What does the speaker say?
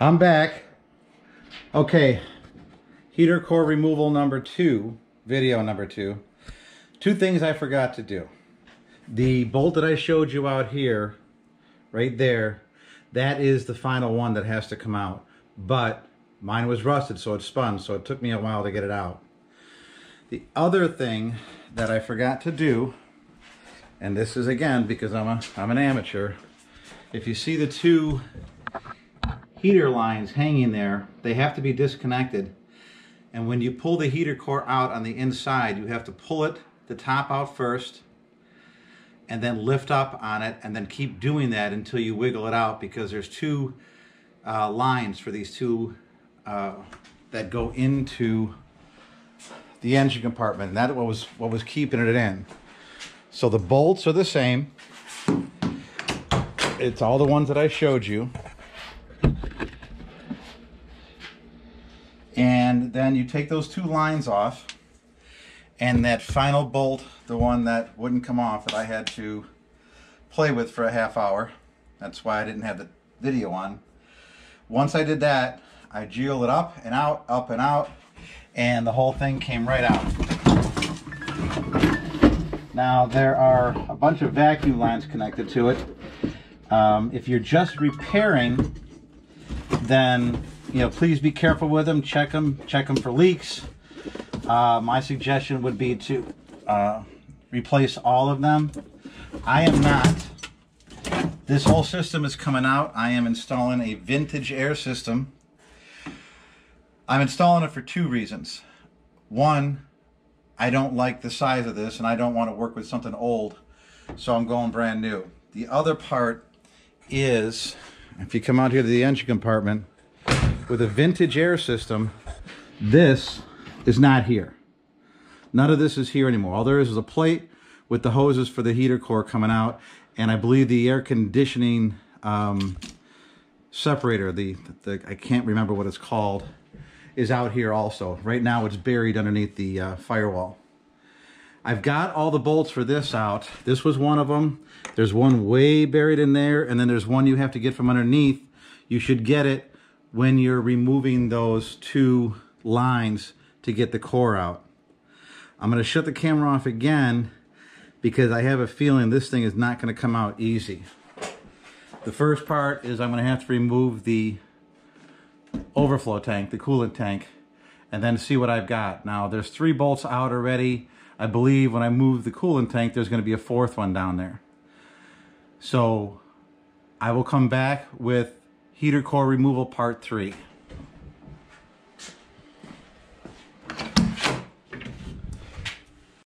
I'm back. Okay, heater core removal number 2, video number 2. Two things I forgot to do. The bolt that I showed you out here, right there, that is the final one that has to come out. But mine was rusted, so it spun, so it took me a while to get it out. The other thing that I forgot to do, and this is again because I'm an amateur, if you see the two heater lines hanging there, they have to be disconnected. And when you pull the heater core out on the inside, you have to pull it, the top out first, and then lift up on it, and then keep doing that until you wiggle it out, because there's two lines for these two that go into the engine compartment, and that was what was keeping it in. So the bolts are the same. It's all the ones that I showed you. And then you take those two lines off, and that final bolt, the one that wouldn't come off, that I had to play with for a half hour. That's why I didn't have the video on. Once I did that, I jiggled it up and out, and the whole thing came right out. Now there are a bunch of vacuum lines connected to it. If you're just repairing, then please be careful with them. Check them for leaks. My suggestion would be to replace all of them. I am not. This whole system is coming out. I am installing a vintage air system. I'm installing it for two reasons. One, I don't like the size of this, and I don't want to work with something old, so I'm going brand new. The other part is, if you come out here to the engine compartment, with a vintage air system, this is not here. None of this is here anymore. All there is a plate with the hoses for the heater core coming out, and I believe the air conditioning separator, the I can't remember what it's called, is out here also. Right now it's buried underneath the firewall. I've got all the bolts for this out. This was one of them. There's one way buried in there, and then there's one you have to get from underneath. You should get it when you're removing those two lines to get the core out. I'm going to shut the camera off again because I have a feeling this thing is not going to come out easy. The first part is I'm going to have to remove the overflow tank, the coolant tank, and then see what I've got. Now there's 3 bolts out already. I believe when I move the coolant tank, there's going to be a 4th one down there. So I will come back with heater core removal part 3.